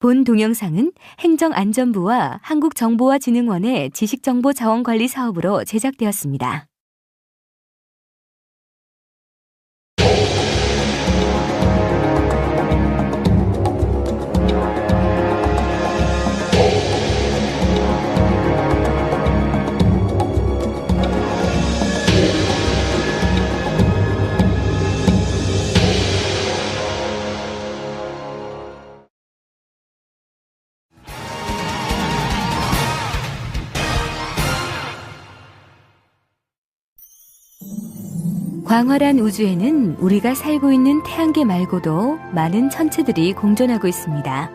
본 동영상은 행정안전부와 한국정보화진흥원의 지식정보자원관리 사업으로 제작되었습니다. 광활한 우주에는 우리가 살고 있는 태양계 말고도 많은 천체들이 공존하고 있습니다.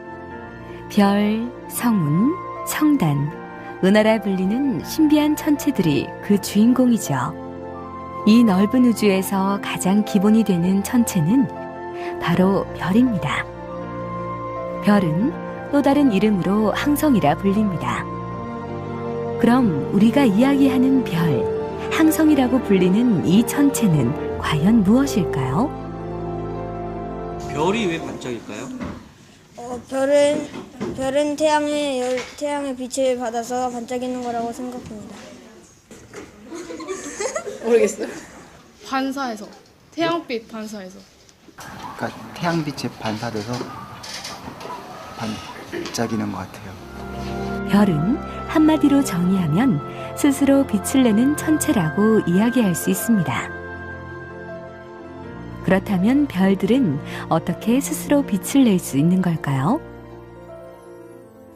별, 성운, 성단, 은하라 불리는 신비한 천체들이 그 주인공이죠. 이 넓은 우주에서 가장 기본이 되는 천체는 바로 별입니다. 별은 또 다른 이름으로 항성이라 불립니다. 그럼 우리가 이야기하는 별, 항성이라고 불리는 이 천체는 과연 무엇일까요? 별이 왜 반짝일까요? 별은 태양의 빛을 받아서 반짝이는 거라고 생각합니다. 모르겠어요. 반사해서. 태양빛 반사해서. 그러니까 태양빛에 반사돼서 반짝이는 것 같아요. 별은 한마디로 정의하면 스스로 빛을 내는 천체라고 이야기할 수 있습니다. 그렇다면 별들은 어떻게 스스로 빛을 낼 수 있는 걸까요?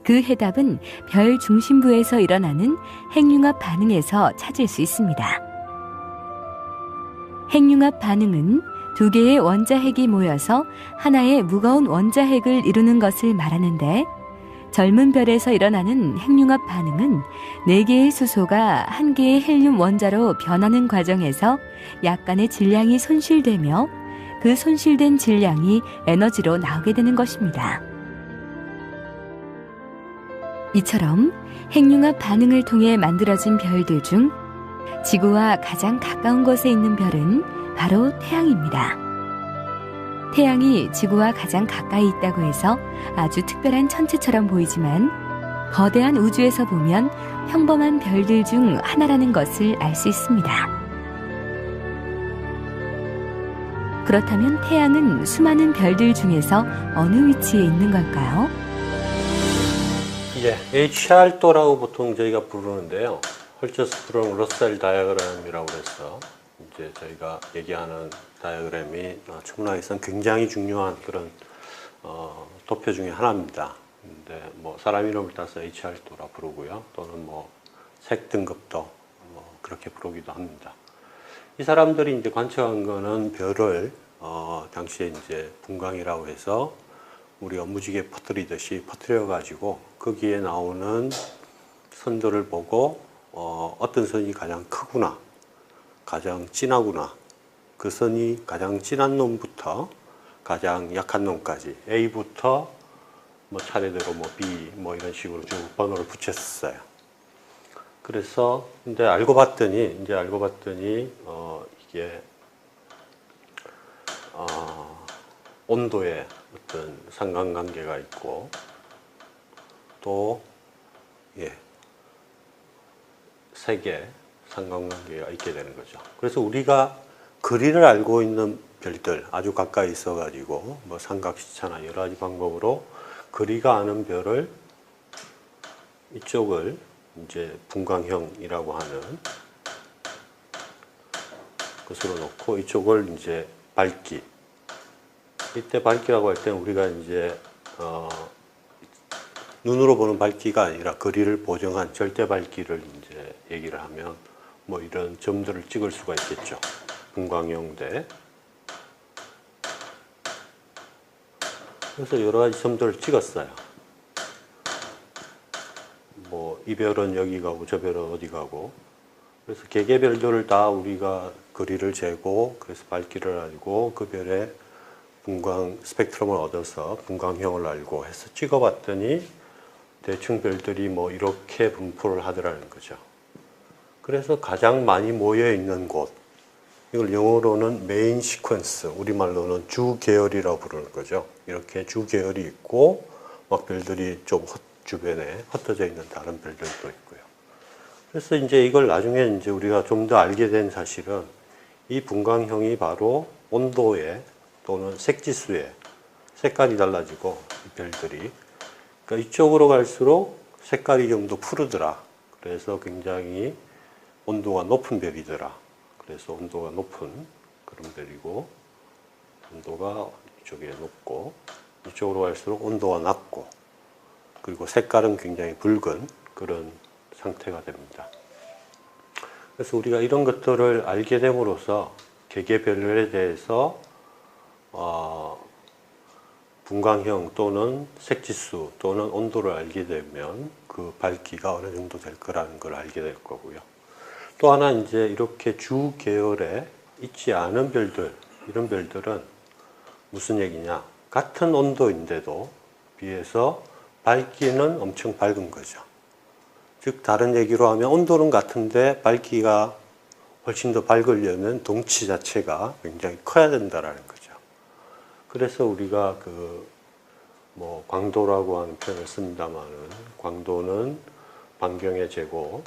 그 해답은 별 중심부에서 일어나는 핵융합 반응에서 찾을 수 있습니다. 핵융합 반응은 두 개의 원자핵이 모여서 하나의 무거운 원자핵을 이루는 것을 말하는데, 젊은 별에서 일어나는 핵융합 반응은 4개의 수소가 1개의 헬륨 원자로 변하는 과정에서 약간의 질량이 손실되며 그 손실된 질량이 에너지로 나오게 되는 것입니다. 이처럼 핵융합 반응을 통해 만들어진 별들 중 지구와 가장 가까운 곳에 있는 별은 바로 태양입니다. 태양이 지구와 가장 가까이 있다고 해서 아주 특별한 천체처럼 보이지만 거대한 우주에서 보면 평범한 별들 중 하나라는 것을 알 수 있습니다. 그렇다면 태양은 수많은 별들 중에서 어느 위치에 있는 걸까요? HR도라고 보통 저희가 부르는데요. 헐처스프롱 러셀 다이어그램이라고 해서 이제 저희가 얘기하는 다이어그램이 천문학에서는 굉장히 중요한 그런 도표 중에 하나입니다. 근데 뭐 사람 이름을 따서 HR도라 부르고요. 또는 뭐 색 등급도 그렇게 부르기도 합니다. 이 사람들이 이제 관측한 거는 별을 당시에 이제 분광이라고 해서 우리가 무지개 퍼뜨리듯이 퍼뜨려 가지고 거기에 나오는 선들을 보고 어떤 선이 가장 크구나, 가장 진하구나, 그 선이 가장 진한 놈부터 가장 약한 놈까지 A부터 뭐 차례대로 뭐 B 뭐 이런 식으로 쭉 번호를 붙였어요. 그래서 근데 알고 봤더니 이게 온도에 어떤 상관관계가 있고 또 색에 상관관계가 있게 되는 거죠. 그래서 우리가 거리를 알고 있는 별들 아주 가까이 있어 가지고 뭐 삼각시차나 여러 가지 방법으로 거리가 아는 별을 이쪽을 이제 분광형이라고 하는 것으로 놓고 이쪽을 이제 밝기, 이때 밝기라고 할 때는 우리가 이제 눈으로 보는 밝기가 아니라 거리를 보정한 절대 밝기를 이제 얘기를 하면 뭐 이런 점들을 찍을 수가 있겠죠. 분광형대. 그래서 여러 가지 점들을 찍었어요. 뭐 이 별은 여기 가고 저 별은 어디 가고. 그래서 개개별들을 다 우리가 거리를 재고 그래서 밝기를 알고 그 별의 분광 스펙트럼을 얻어서 분광형을 알고 해서 찍어봤더니 대충 별들이 뭐 이렇게 분포를 하더라는 거죠. 그래서 가장 많이 모여 있는 곳, 이걸 영어로는 메인 시퀀스, 우리말로는 주 계열이라고 부르는 거죠. 이렇게 주 계열이 있고 막 별들이 좀 주변에 흩어져 있는 다른 별들도 있고요. 그래서 이제 이걸 나중에 이제 우리가 좀 더 알게 된 사실은 이 분광형이 바로 온도에 또는 색지수에 색깔이 달라지고 이 별들이 그러니까 이쪽으로 갈수록 색깔이 좀 더 푸르더라. 그래서 굉장히 온도가 높은 별이더라. 그래서 온도가 높은 그런 별이고 온도가 이쪽에 높고 이쪽으로 갈수록 온도가 낮고 그리고 색깔은 굉장히 붉은 그런 상태가 됩니다. 그래서 우리가 이런 것들을 알게 됨으로써 개개별에 대해서 분광형 또는 색지수 또는 온도를 알게 되면 그 밝기가 어느 정도 될 거라는 걸 알게 될 거고요. 또 하나 이제 이렇게 주 계열에 있지 않은 별들, 이런 별들은 무슨 얘기냐? 같은 온도인데도 비해서 밝기는 엄청 밝은 거죠. 즉 다른 얘기로 하면 온도는 같은데 밝기가 훨씬 더 밝으려면 덩치 자체가 굉장히 커야 된다라는 거죠. 그래서 우리가 광도라고 하는 표현을 씁니다만은 광도는 반경의 제곱,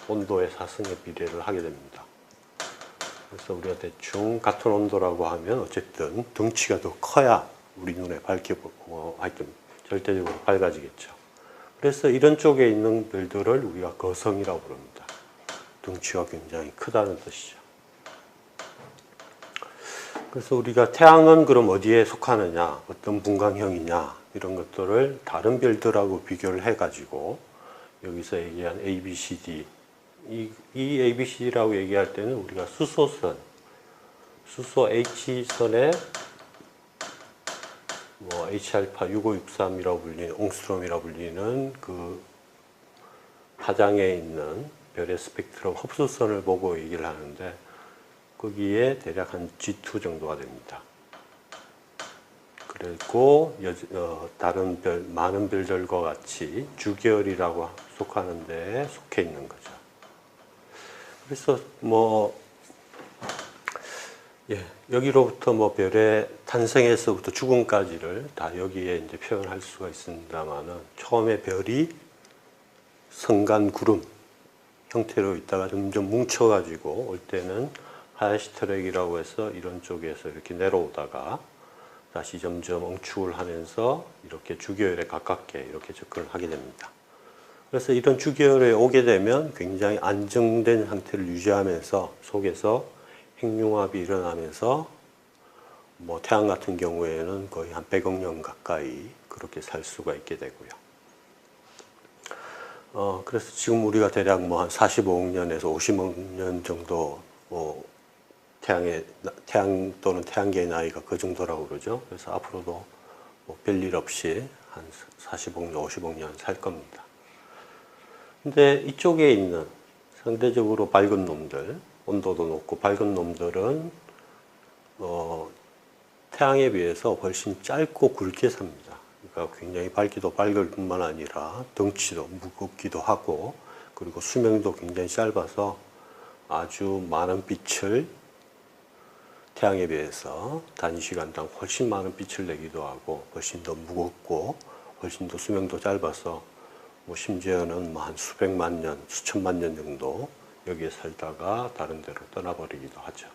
온도의 사승의 비례를 하게 됩니다. 그래서 우리가 대충 같은 온도라고 하면 어쨌든 덩치가 더 커야 우리 눈에 하여튼 절대적으로 밝아지겠죠. 그래서 이런 쪽에 있는 별들을 우리가 거성이라고 부릅니다. 덩치가 굉장히 크다는 뜻이죠. 그래서 우리가 태양은 그럼 어디에 속하느냐, 어떤 분광형이냐 이런 것들을 다른 별들하고 비교를 해가지고 여기서 얘기한 ABCD 이 ABCD라고 얘기할 때는 우리가 수소 H선에 H알파 6563이라고 불리는 옹스트롬이라고 불리는 그 파장에 있는 별의 스펙트럼 흡수선을 보고 얘기를 하는데 거기에 대략 한 G2 정도가 됩니다. 그리고 다른 많은 별들과 같이 주계열이라고 속하는 데에 속해 있는 거죠. 그래서 여기로부터 별의 탄생에서부터 죽음까지를 다 여기에 이제 표현할 수가 있습니다만은 처음에 별이 성간구름 형태로 있다가 점점 뭉쳐가지고 올 때는 하야시 트랙이라고 해서 이런 쪽에서 이렇게 내려오다가 다시 점점 엉축을 하면서 이렇게 주계열에 가깝게 이렇게 접근을 하게 됩니다. 그래서 이런 주계열에 오게 되면 굉장히 안정된 상태를 유지하면서 속에서 핵융합이 일어나면서 태양 같은 경우에는 거의 한 100억 년 가까이 그렇게 살 수가 있게 되고요. 그래서 지금 우리가 대략 한 45억 년에서 50억 년 정도 태양 또는 태양계의 나이가 그 정도라고 그러죠. 그래서 앞으로도 별일 없이 한 40억 년, 50억 년 살 겁니다. 근데 이쪽에 있는 상대적으로 밝은 놈들, 온도도 높고 밝은 놈들은 태양에 비해서 훨씬 짧고 굵게 삽니다. 그러니까 굉장히 밝기도 밝을 뿐만 아니라 덩치도 무겁기도 하고 그리고 수명도 굉장히 짧아서 아주 많은 빛을 태양에 비해서 단위 시간당 훨씬 많은 빛을 내기도 하고 훨씬 더 무겁고 훨씬 더 수명도 짧아서 심지어는 한 수백만 년, 수천만 년 정도 여기에 살다가 다른 데로 떠나버리기도 하죠.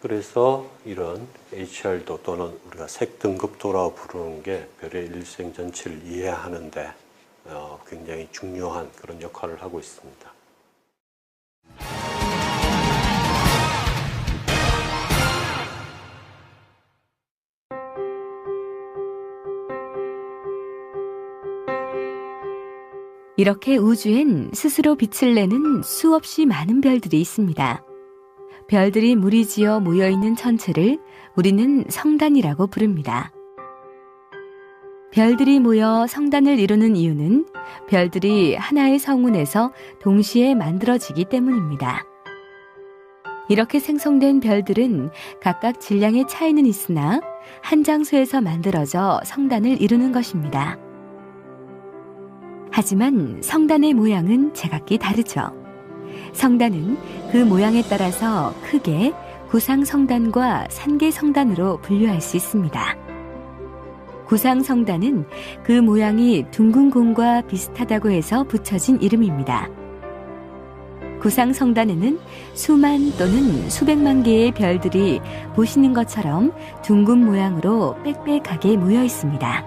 그래서 이런 HR도 또는 우리가 색등급도라고 부르는 게 별의 일생 전체를 이해하는데 굉장히 중요한 그런 역할을 하고 있습니다. 이렇게 우주엔 스스로 빛을 내는 수없이 많은 별들이 있습니다. 별들이 무리지어 모여있는 천체를 우리는 성단이라고 부릅니다. 별들이 모여 성단을 이루는 이유는 별들이 하나의 성운에서 동시에 만들어지기 때문입니다. 이렇게 생성된 별들은 각각 질량의 차이는 있으나 한 장소에서 만들어져 성단을 이루는 것입니다. 하지만 성단의 모양은 제각기 다르죠. 성단은 그 모양에 따라서 크게 구상성단과 산계성단으로 분류할 수 있습니다. 구상성단은 그 모양이 둥근 공과 비슷하다고 해서 붙여진 이름입니다. 구상성단에는 수만 또는 수백만 개의 별들이 보시는 것처럼 둥근 모양으로 빽빽하게 모여 있습니다.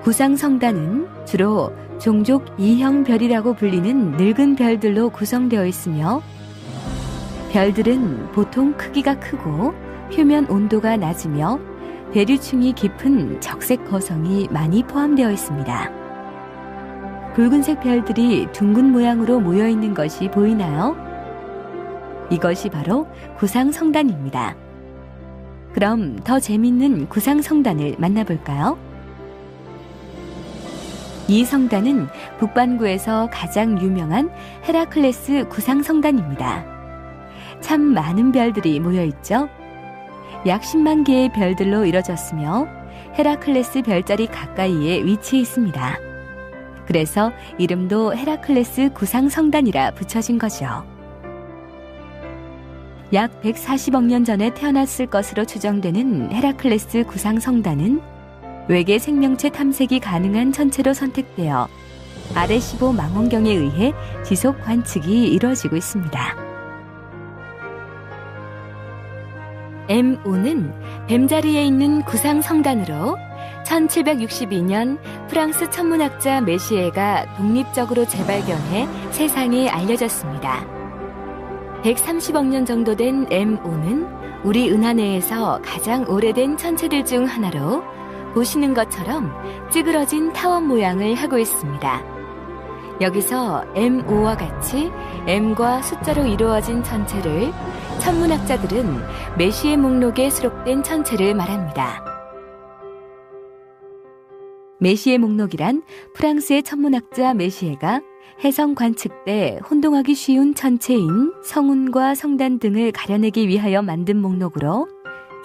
구상성단은 주로 종족 2형 별이라고 불리는 늙은 별들로 구성되어 있으며 별들은 보통 크기가 크고 표면 온도가 낮으며 대류층이 깊은 적색 거성이 많이 포함되어 있습니다. 붉은색 별들이 둥근 모양으로 모여 있는 것이 보이나요? 이것이 바로 구상성단입니다. 그럼 더 재밌는 구상성단을 만나볼까요? 이 성단은 북반구에서 가장 유명한 헤라클레스 구상성단입니다. 참 많은 별들이 모여 있죠? 약 10만 개의 별들로 이뤄졌으며 헤라클레스 별자리 가까이에 위치해 있습니다. 그래서 이름도 헤라클레스 구상성단이라 붙여진 거죠. 약 140억 년 전에 태어났을 것으로 추정되는 헤라클레스 구상성단은 외계 생명체 탐색이 가능한 천체로 선택되어 아레시보 망원경에 의해 지속 관측이 이루어지고 있습니다. M5는 뱀자리에 있는 구상성단으로 1762년 프랑스 천문학자 메시에가 독립적으로 재발견해 세상에 알려졌습니다. 130억 년 정도 된 M5는 우리 은하 내에서 가장 오래된 천체들 중 하나로 보시는 것처럼 찌그러진 타원 모양을 하고 있습니다. 여기서 M5와 같이 M과 숫자로 이루어진 천체를 천문학자들은 메시의 목록에 수록된 천체를 말합니다. 메시의 목록이란 프랑스의 천문학자 메시에가 해성 관측 때 혼동하기 쉬운 천체인 성운과 성단 등을 가려내기 위하여 만든 목록으로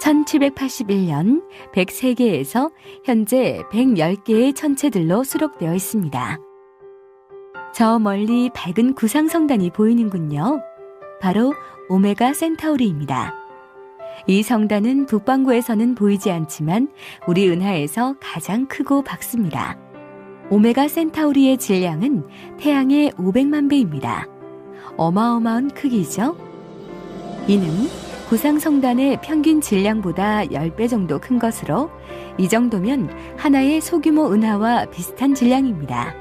1781년 103개에서 현재 110개의 천체들로 수록되어 있습니다. 저 멀리 밝은 구상성단이 보이는군요. 바로 오메가 센타우리입니다. 이 성단은 북반구에서는 보이지 않지만 우리 은하에서 가장 크고 밝습니다. 오메가 센타우리의 질량은 태양의 500만 배입니다. 어마어마한 크기죠? 이는 구상성단의 평균 질량보다 10배 정도 큰 것으로 이 정도면 하나의 소규모 은하와 비슷한 질량입니다.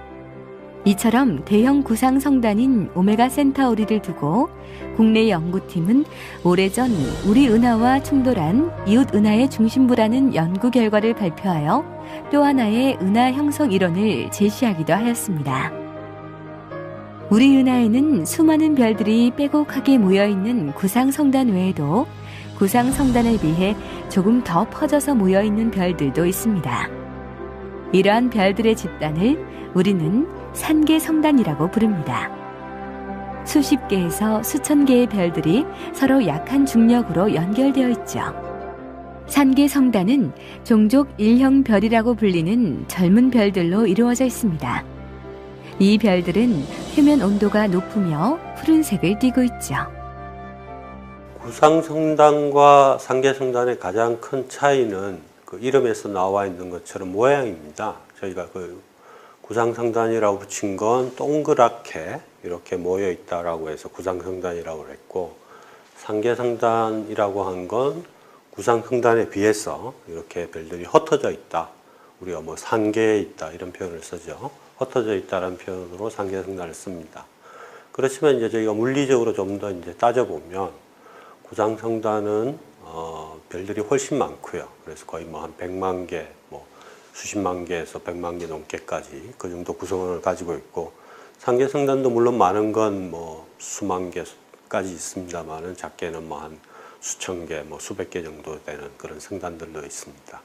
이처럼 대형 구상성단인 오메가 센타우리를 두고 국내 연구팀은 오래전 우리 은하와 충돌한 이웃 은하의 중심부라는 연구 결과를 발표하여 또 하나의 은하 형성 이론을 제시하기도 하였습니다. 우리 은하에는 수많은 별들이 빼곡하게 모여있는 구상성단 외에도 구상성단에 비해 조금 더 퍼져서 모여있는 별들도 있습니다. 이러한 별들의 집단을 우리는 산계성단이라고 부릅니다. 수십 개에서 수천 개의 별들이 서로 약한 중력으로 연결되어 있죠. 산계성단은 종족 1형 별이라고 불리는 젊은 별들로 이루어져 있습니다. 이 별들은 표면 온도가 높으며 푸른색을 띠고 있죠. 구상성단과 산계성단의 가장 큰 차이는 그 이름에서 나와 있는 것처럼 모양입니다. 저희가 그 구상성단이라고 붙인 건 동그랗게 이렇게 모여 있다라고 해서 구상성단이라고 그랬고, 산계성단이라고 한 건 구상성단에 비해서 이렇게 별들이 흩어져 있다. 우리가 뭐 산계에 있다 이런 표현을 쓰죠. 흩어져 있다라는 표현으로 산계성단을 씁니다. 그렇지만 이제 저희가 물리적으로 좀 더 이제 따져보면 구상성단은 별들이 훨씬 많고요. 그래서 거의 뭐 한 100만 개, 뭐 수십만 개에서 100만 개 넘게까지 그 정도 구성을 가지고 있고, 산계성단도 물론 많은 건 뭐 수만 개까지 있습니다만은 작게는 뭐 한 수천 개, 뭐 수백 개 정도 되는 그런 성단들도 있습니다.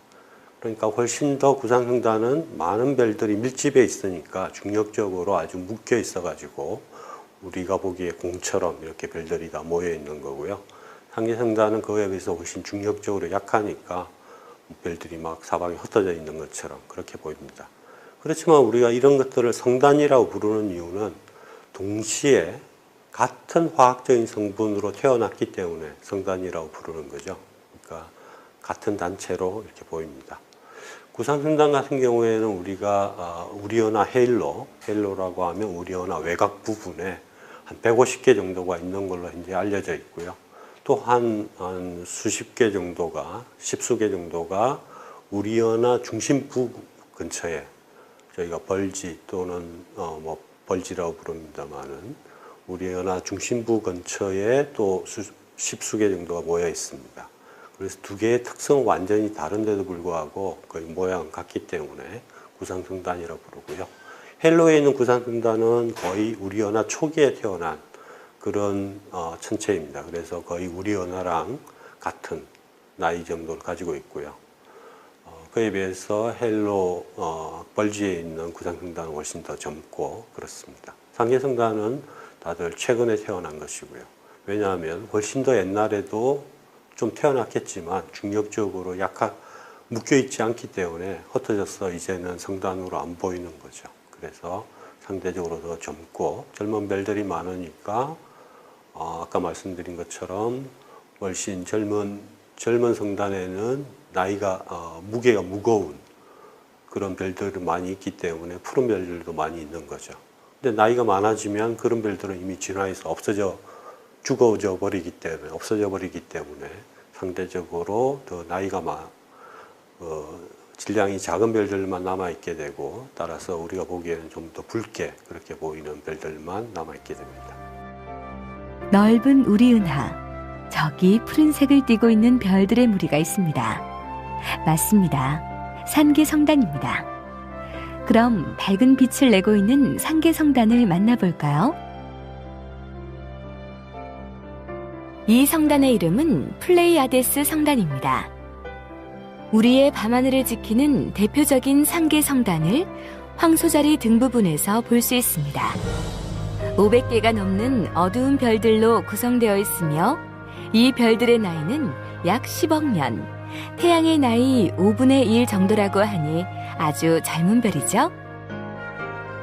그러니까 훨씬 더 구상성단은 많은 별들이 밀집해 있으니까 중력적으로 아주 묶여 있어가지고 우리가 보기에 공처럼 이렇게 별들이 다 모여 있는 거고요. 산계성단은 그거에 비해서 훨씬 중력적으로 약하니까 별들이 막 사방에 흩어져 있는 것처럼 그렇게 보입니다. 그렇지만 우리가 이런 것들을 성단이라고 부르는 이유는 동시에 같은 화학적인 성분으로 태어났기 때문에 성단이라고 부르는 거죠. 그러니까 같은 단체로 이렇게 보입니다. 구상승단 같은 경우에는 우리가 우리은하 헤일로라고 하면 우리은하 외곽 부분에 한 150개 정도가 있는 걸로 이제 알려져 있고요. 또 한 수십 개 정도가, 십수개 정도가 우리은하 중심부 근처에 저희가 벌지 또는 뭐 벌지라고 부릅니다만은 우리은하 중심부 근처에 또 십수개 정도가 모여 있습니다. 그래서 두 개의 특성은 완전히 다른데도 불구하고 거의 모양은 같기 때문에 구상승단이라고 부르고요. 헬로에 있는 구상승단은 거의 우리은하 초기에 태어난 그런 천체입니다. 그래서 거의 우리은하랑 같은 나이 정도를 가지고 있고요. 그에 비해서 헬로 벌지에 있는 구상승단은 훨씬 더 젊고 그렇습니다. 상계성단은 다들 최근에 태어난 것이고요. 왜냐하면 훨씬 더 옛날에도 좀 태어났겠지만 중력적으로 묶여있지 않기 때문에 흩어져서 이제는 성단으로 안 보이는 거죠. 그래서 상대적으로 더 젊고 젊은 별들이 많으니까 아까 말씀드린 것처럼 훨씬 젊은 성단에는 무게가 무거운 그런 별들이 많이 있기 때문에 푸른 별들도 많이 있는 거죠. 근데 나이가 많아지면 그런 별들은 이미 진화해서 없어져 버리기 때문에 상대적으로 더 나이가 질량이 작은 별들만 남아있게 되고 따라서 우리가 보기에는 좀 더 붉게 그렇게 보이는 별들만 남아있게 됩니다. 넓은 우리은하, 저기 푸른색을 띠고 있는 별들의 무리가 있습니다. 맞습니다. 상계성단입니다. 그럼 밝은 빛을 내고 있는 상계성단을 만나볼까요? 이 성단의 이름은 플레이아데스 성단입니다. 우리의 밤하늘을 지키는 대표적인 상계성단을 황소자리 등 부분에서 볼 수 있습니다. 500개가 넘는 어두운 별들로 구성되어 있으며 이 별들의 나이는 약 10억 년, 태양의 나이 5분의 1 정도라고 하니 아주 젊은 별이죠.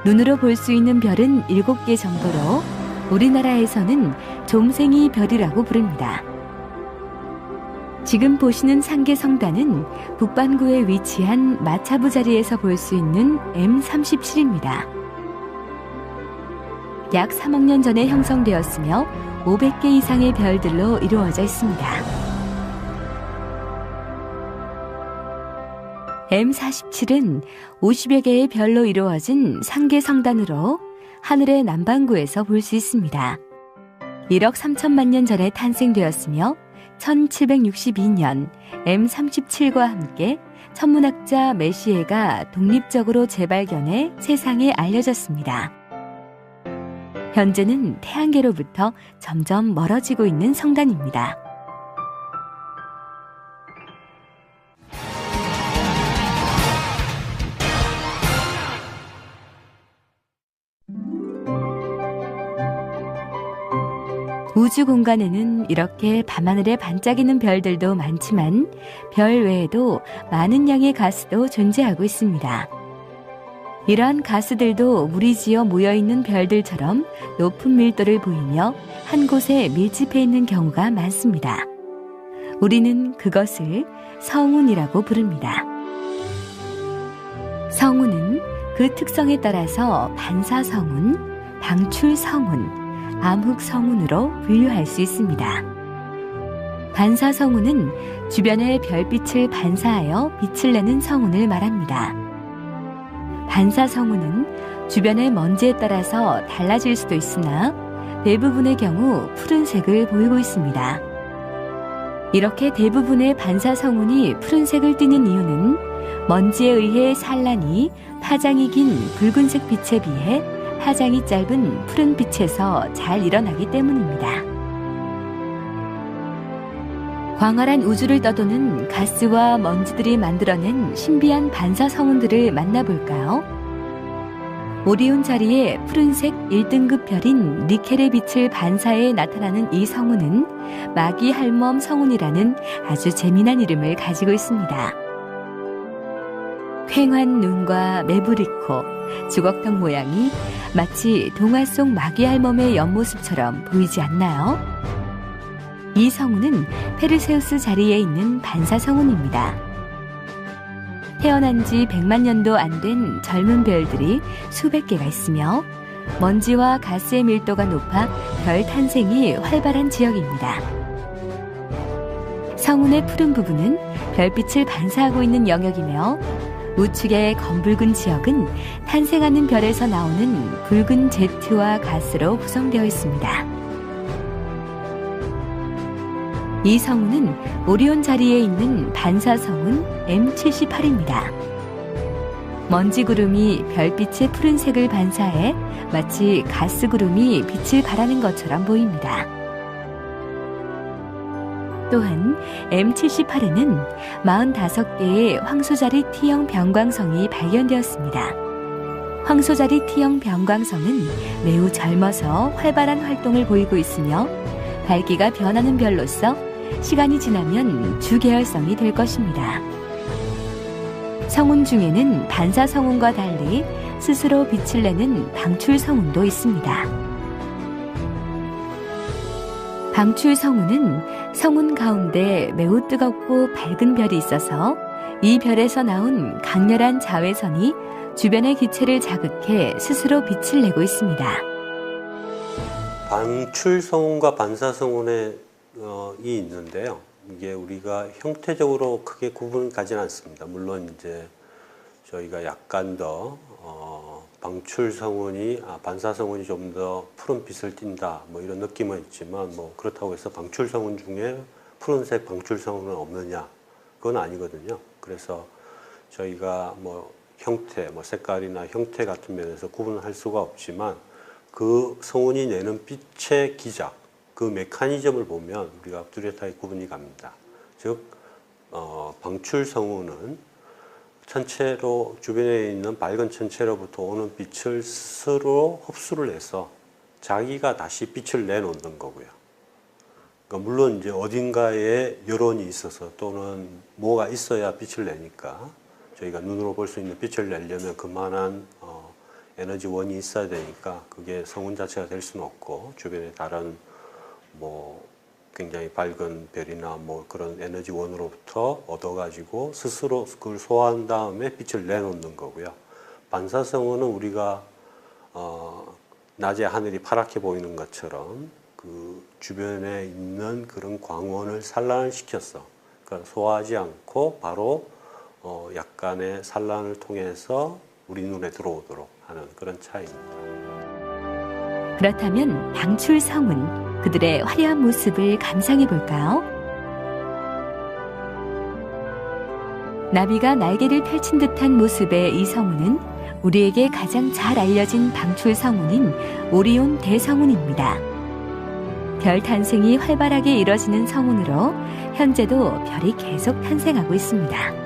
눈으로 볼 수 있는 별은 7개 정도로 우리나라에서는 좀생이 별이라고 부릅니다. 지금 보시는 상계성단은 북반구에 위치한 마차부 자리에서 볼 수 있는 M37입니다. 약 3억 년 전에 형성되었으며 500개 이상의 별들로 이루어져 있습니다. M47은 50여 개의 별로 이루어진 상계성단으로 하늘의 남반구에서 볼 수 있습니다. 1억 3천만 년 전에 탄생되었으며 1762년 M37과 함께 천문학자 메시에가 독립적으로 재발견해 세상에 알려졌습니다. 현재는 태양계로부터 점점 멀어지고 있는 성단입니다. 우주 공간에는 이렇게 밤하늘에 반짝이는 별들도 많지만 별 외에도 많은 양의 가스도 존재하고 있습니다. 이러한 가스들도 무리지어 모여있는 별들처럼 높은 밀도를 보이며 한 곳에 밀집해 있는 경우가 많습니다. 우리는 그것을 성운이라고 부릅니다. 성운은 그 특성에 따라서 반사성운, 방출성운, 암흑성운으로 분류할 수 있습니다. 반사성운은 주변의 별빛을 반사하여 빛을 내는 성운을 말합니다. 반사성운은 주변의 먼지에 따라서 달라질 수도 있으나 대부분의 경우 푸른색을 보이고 있습니다. 이렇게 대부분의 반사성운이 푸른색을 띠는 이유는 먼지에 의해 산란이 파장이 긴 붉은색 빛에 비해 파장이 짧은 푸른 빛에서 잘 일어나기 때문입니다. 광활한 우주를 떠도는 가스와 먼지들이 만들어낸 신비한 반사 성운들을 만나볼까요? 오리온 자리에 푸른색 1등급 별인 니켈의 빛을 반사해 나타나는 이 성운은 마기할멈 성운이라는 아주 재미난 이름을 가지고 있습니다. 퀭한 눈과 매부리 코, 주걱턱 모양이 마치 동화 속 마귀할멈의 옆모습처럼 보이지 않나요? 이 성운은 페르세우스 자리에 있는 반사 성운입니다. 태어난 지 100만 년도 안 된 젊은 별들이 수백 개가 있으며 먼지와 가스의 밀도가 높아 별 탄생이 활발한 지역입니다. 성운의 푸른 부분은 별빛을 반사하고 있는 영역이며 우측의 검붉은 지역은 탄생하는 별에서 나오는 붉은 제트와 가스로 구성되어 있습니다. 이 성운은 오리온 자리에 있는 반사 성운 M78입니다. 먼지 구름이 별빛의 푸른색을 반사해 마치 가스 구름이 빛을 발하는 것처럼 보입니다. 또한 M78에는 45개의 황소자리 T형 변광성이 발견되었습니다. 황소자리 T형 변광성은 매우 젊어서 활발한 활동을 보이고 있으며 밝기가 변하는 별로서 시간이 지나면 주계열성이 될 것입니다. 성운 중에는 반사 성운과 달리 스스로 빛을 내는 방출 성운도 있습니다. 방출 성운은 성운 가운데 매우 뜨겁고 밝은 별이 있어서 이 별에서 나온 강렬한 자외선이 주변의 기체를 자극해 스스로 빛을 내고 있습니다. 방출 성운과 반사 성운이 있는데요. 이게 우리가 형태적으로 크게 구분을 가지는 않습니다. 물론 이제 저희가 약간 더 방출 성운이 반사 성운이 좀 더 푸른 빛을 띈다 뭐 이런 느낌은 있지만 뭐 그렇다고 해서 방출 성운 중에 푸른색 방출 성운은 없느냐 그건 아니거든요. 그래서 저희가 뭐 형태, 뭐 색깔이나 형태 같은 면에서 구분을 할 수가 없지만 그 성운이 내는 빛의 기작, 그 메커니즘을 보면 우리가 뚜렷하게 구분이 갑니다. 즉 방출 성운은 천체로 주변에 있는 밝은 천체로부터 오는 빛을 스스로 흡수를 해서 자기가 다시 빛을 내놓는 거고요. 그러니까 물론 이제 어딘가에 여론이 있어서 또는 뭐가 있어야 빛을 내니까 저희가 눈으로 볼 수 있는 빛을 내려면 그만한 에너지원이 있어야 되니까 그게 성운 자체가 될 수는 없고 주변에 다른 뭐 굉장히 밝은 별이나 뭐 그런 에너지원으로부터 얻어가지고 스스로 그걸 소화한 다음에 빛을 내놓는 거고요. 반사성운은 우리가 낮에 하늘이 파랗게 보이는 것처럼 그 주변에 있는 그런 광원을 산란을 시켰어. 그러니까 소화하지 않고 바로 약간의 산란을 통해서 우리 눈에 들어오도록 하는 그런 차이입니다. 그렇다면 방출 성운, 그들의 화려한 모습을 감상해 볼까요? 나비가 날개를 펼친 듯한 모습의 이 성운은 우리에게 가장 잘 알려진 방출 성운인 오리온 대성운입니다. 별 탄생이 활발하게 이뤄지는 성운으로 현재도 별이 계속 탄생하고 있습니다.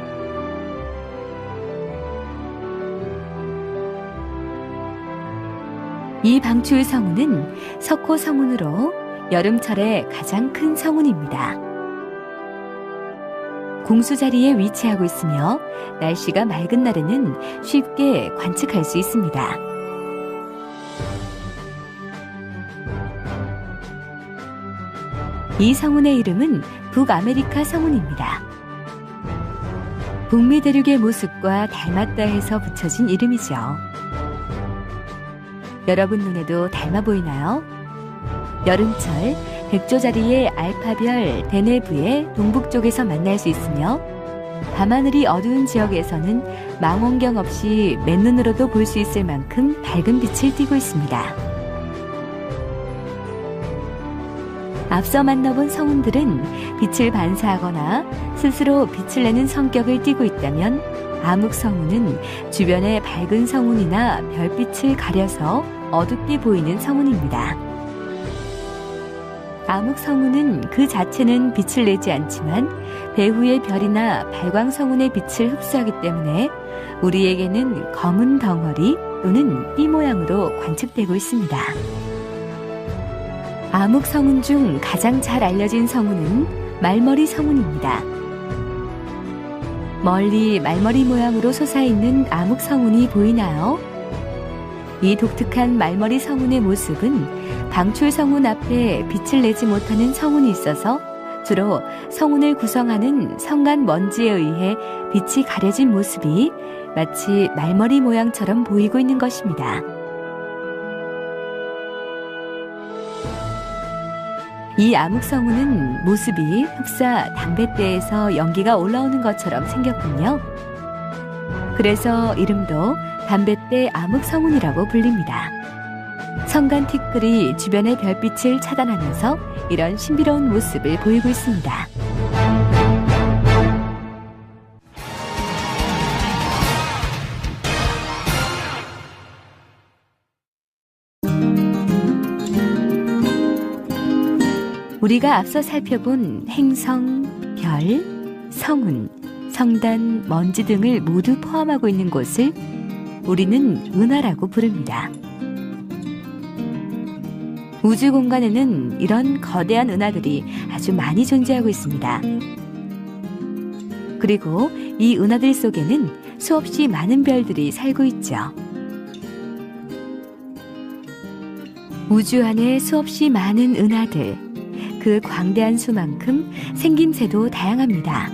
이 방출 성운은 석호 성운으로 여름철에 가장 큰 성운입니다. 궁수 자리에 위치하고 있으며 날씨가 맑은 날에는 쉽게 관측할 수 있습니다. 이 성운의 이름은 북아메리카 성운입니다. 북미 대륙의 모습과 닮았다 해서 붙여진 이름이죠. 여러분 눈에도 닮아 보이나요? 여름철 백조 자리의 알파별 대내부의 동북쪽에서 만날 수 있으며 밤하늘이 어두운 지역에서는 망원경 없이 맨눈으로도 볼 수 있을 만큼 밝은 빛을 띠고 있습니다. 앞서 만나본 성운들은 빛을 반사하거나 스스로 빛을 내는 성격을 띠고 있다면 암흑성운은 주변의 밝은 성운이나 별빛을 가려서 어둡게 보이는 성운입니다. 암흑성운은 그 자체는 빛을 내지 않지만 배후의 별이나 발광성운의 빛을 흡수하기 때문에 우리에게는 검은 덩어리 또는 띠 모양으로 관측되고 있습니다. 암흑성운 중 가장 잘 알려진 성운은 말머리 성운입니다. 멀리 말머리 모양으로 솟아있는 암흑성운이 보이나요? 이 독특한 말머리 성운의 모습은 방출 성운 앞에 빛을 내지 못하는 성운이 있어서 주로 성운을 구성하는 성간 먼지에 의해 빛이 가려진 모습이 마치 말머리 모양처럼 보이고 있는 것입니다. 이 암흑성운은 모습이 흡사 담뱃대에서 연기가 올라오는 것처럼 생겼군요. 그래서 이름도 담뱃대 암흑성운이라고 불립니다. 성간 티끌이 주변의 별빛을 차단하면서 이런 신비로운 모습을 보이고 있습니다. 우리가 앞서 살펴본 행성, 별, 성운, 성단, 먼지 등을 모두 포함하고 있는 곳을 우리는 은하라고 부릅니다. 우주 공간에는 이런 거대한 은하들이 아주 많이 존재하고 있습니다. 그리고 이 은하들 속에는 수없이 많은 별들이 살고 있죠. 우주 안에 수없이 많은 은하들, 그 광대한 수만큼 생김새도 다양합니다.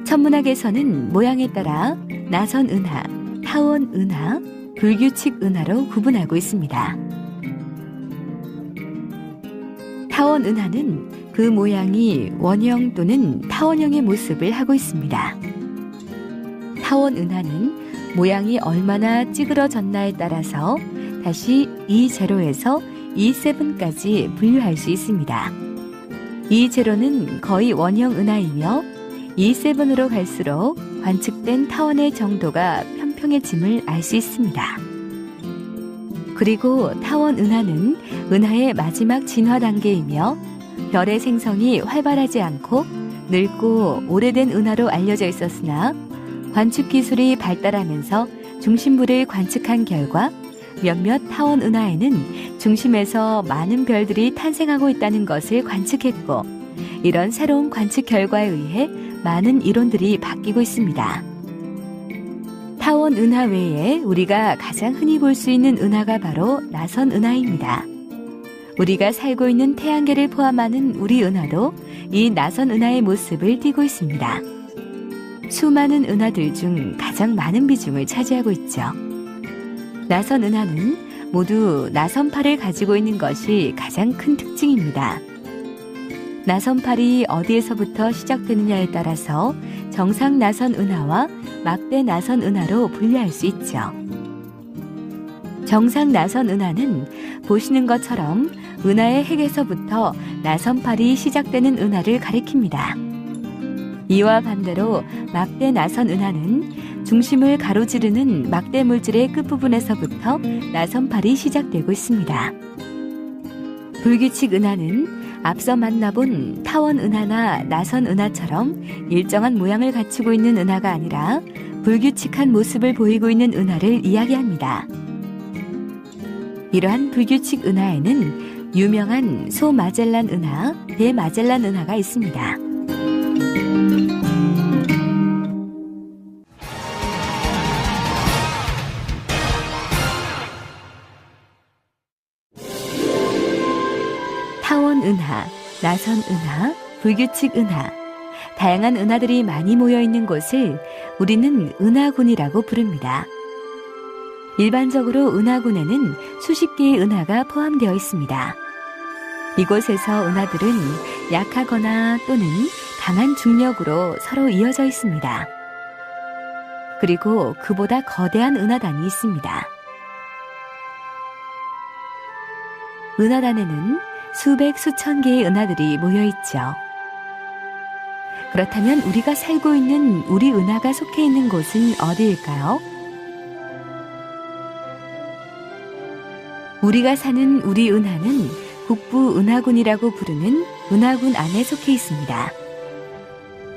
천문학에서는 모양에 따라 나선 은하, 타원 은하, 불규칙 은하로 구분하고 있습니다. 타원 은하는 그 모양이 원형 또는 타원형의 모습을 하고 있습니다. 타원 은하는 모양이 얼마나 찌그러졌나에 따라서 다시 E0에서 E7까지 분류할 수 있습니다. E0는 거의 원형 은하이며 E7으로 갈수록 관측된 타원의 정도가 평평해짐을 알 수 있습니다. 그리고 타원 은하는 은하의 마지막 진화 단계이며 별의 생성이 활발하지 않고 늙고 오래된 은하로 알려져 있었으나 관측 기술이 발달하면서 중심부를 관측한 결과 몇몇 타원 은하에는 중심에서 많은 별들이 탄생하고 있다는 것을 관측했고, 이런 새로운 관측 결과에 의해 많은 이론들이 바뀌고 있습니다. 타원 은하 외에 우리가 가장 흔히 볼 수 있는 은하가 바로 나선 은하입니다. 우리가 살고 있는 태양계를 포함하는 우리 은하도 이 나선 은하의 모습을 띠고 있습니다. 수많은 은하들 중 가장 많은 비중을 차지하고 있죠. 나선 은하는 모두 나선팔을 가지고 있는 것이 가장 큰 특징입니다. 나선팔이 어디에서부터 시작되느냐에 따라서 정상 나선 은하와 막대 나선 은하로 분류할 수 있죠. 정상 나선 은하는 보시는 것처럼 은하의 핵에서부터 나선팔이 시작되는 은하를 가리킵니다. 이와 반대로 막대 나선 은하는 중심을 가로지르는 막대 물질의 끝부분에서부터 나선팔이 시작되고 있습니다. 불규칙 은하는 앞서 만나본 타원 은하나 나선 은하처럼 일정한 모양을 갖추고 있는 은하가 아니라 불규칙한 모습을 보이고 있는 은하를 이야기합니다. 이러한 불규칙 은하에는 유명한 소마젤란 은하, 대마젤란 은하가 있습니다. 타원 은하, 나선 은하, 불규칙 은하, 다양한 은하들이 많이 모여 있는 곳을 우리는 은하군이라고 부릅니다. 일반적으로 은하군에는 수십 개의 은하가 포함되어 있습니다. 이곳에서 은하들은 약하거나 또는 강한 중력으로 서로 이어져 있습니다. 그리고 그보다 거대한 은하단이 있습니다. 은하단에는 수백, 수천 개의 은하들이 모여 있죠. 그렇다면 우리가 살고 있는 우리 은하가 속해 있는 곳은 어디일까요? 우리가 사는 우리 은하는 국부 은하군이라고 부르는 은하군 안에 속해 있습니다.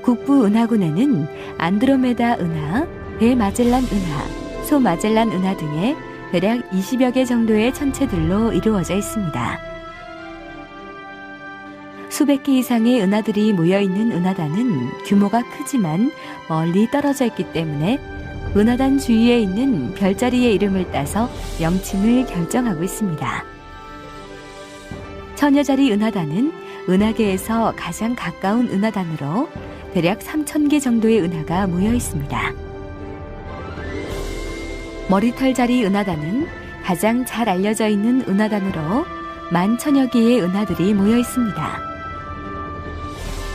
국부 은하군에는 안드로메다 은하, 대마젤란 은하, 소마젤란 은하 등의 대략 20여 개 정도의 천체들로 이루어져 있습니다. 수백 개 이상의 은하들이 모여있는 은하단은 규모가 크지만 멀리 떨어져 있기 때문에 은하단 주위에 있는 별자리의 이름을 따서 명칭을 결정하고 있습니다. 처녀자리 은하단은 은하계에서 가장 가까운 은하단으로 대략 3,000개 정도의 은하가 모여 있습니다. 머리털자리 은하단은 가장 잘 알려져 있는 은하단으로 10,000여 개의 은하들이 모여 있습니다.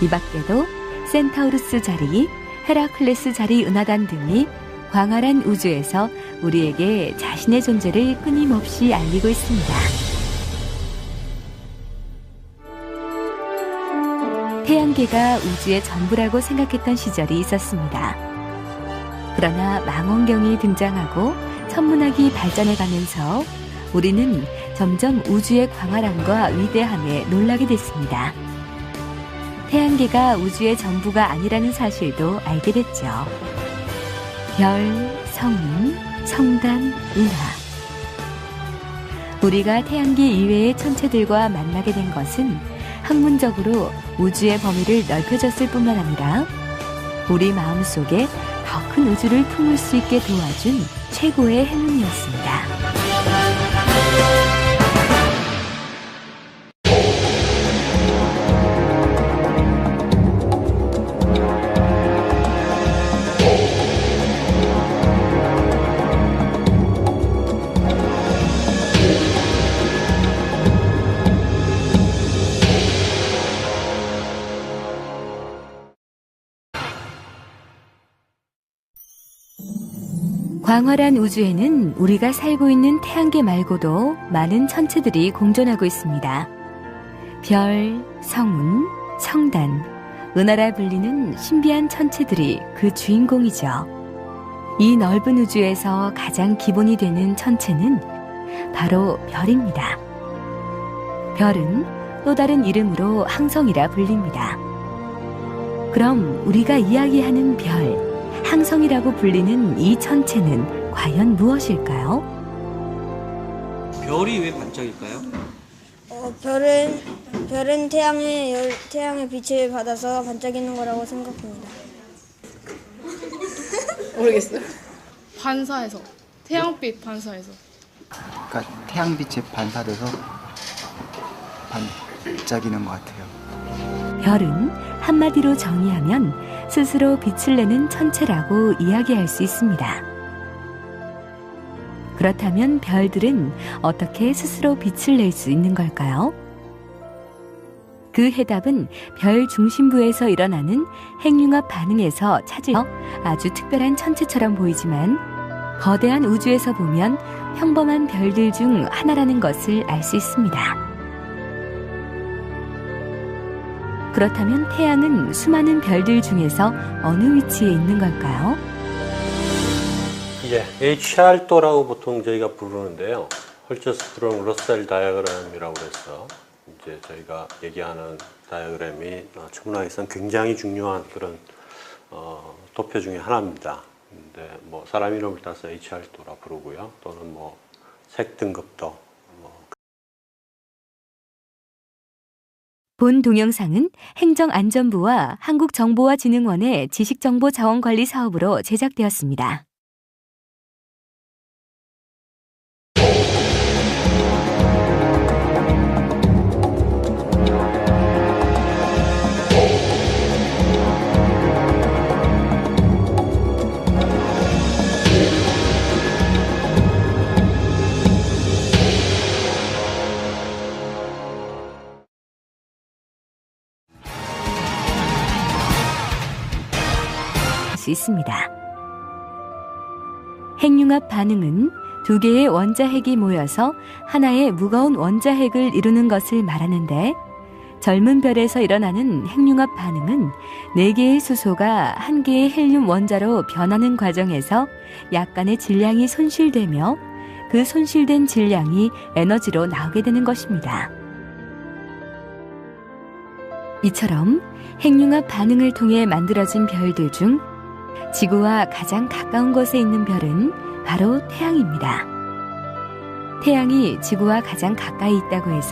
이 밖에도 센타우루스 자리, 헤라클레스 자리 은하단 등이 광활한 우주에서 우리에게 자신의 존재를 끊임없이 알리고 있습니다. 태양계가 우주의 전부라고 생각했던 시절이 있었습니다. 그러나 망원경이 등장하고 천문학이 발전해가면서 우리는 점점 우주의 광활함과 위대함에 놀라게 됐습니다. 태양계가 우주의 전부가 아니라는 사실도 알게 됐죠. 별, 성운, 성단, 은하. 우리가 태양계 이외의 천체들과 만나게 된 것은 학문적으로 우주의 범위를 넓혀줬을 뿐만 아니라 우리 마음속에 더 큰 우주를 품을 수 있게 도와준 최고의 행운이었습니다. 광활한 우주에는 우리가 살고 있는 태양계 말고도 많은 천체들이 공존하고 있습니다. 별, 성운, 성단, 은하라 불리는 신비한 천체들이 그 주인공이죠. 이 넓은 우주에서 가장 기본이 되는 천체는 바로 별입니다. 별은 또 다른 이름으로 항성이라 불립니다. 그럼 우리가 이야기하는 별, 항성이라고 불리는 이 천체는 과연 무엇일까요? 별이 왜 반짝일까요? 별은 태양의 빛을 받아서 반짝이는 거라고 생각합니다. 모르겠어요. 반사해서. 태양빛 반사해서. 그러니까 태양빛에 반사돼서 반짝이는 것 같아요. 별은 한마디로 정의하면 스스로 빛을 내는 천체라고 이야기할 수 있습니다. 그렇다면 별들은 어떻게 스스로 빛을 낼 수 있는 걸까요? 그 해답은 별 중심부에서 일어나는 핵융합 반응에서 찾을 아주 특별한 천체처럼 보이지만 거대한 우주에서 보면 평범한 별들 중 하나라는 것을 알 수 있습니다. 그렇다면 태양은 수많은 별들 중에서 어느 위치에 있는 걸까요? 예, HR도라고 보통 저희가 부르는데요. 헐처스프롱 러셀 다이어그램이라고 해서 이제 저희가 얘기하는 다이어그램이 천문학에서는 굉장히 중요한 그런 도표 중에 하나입니다. 근데 뭐 사람 이름을 따서 HR도라 부르고요. 또는 뭐 색 등급도. 본 동영상은 행정안전부와 한국정보화진흥원의 지식정보자원관리 사업으로 제작되었습니다. 수 있습니다. 핵융합 반응은 두 개의 원자핵이 모여서 하나의 무거운 원자핵을 이루는 것을 말하는데 젊은 별에서 일어나는 핵융합 반응은 4개의 수소가 1개의 헬륨 원자로 변하는 과정에서 약간의 질량이 손실되며 그 손실된 질량이 에너지로 나오게 되는 것입니다. 이처럼 핵융합 반응을 통해 만들어진 별들 중 지구와 가장 가까운 곳에 있는 별은 바로 태양입니다. 태양이 지구와 가장 가까이 있다고 해서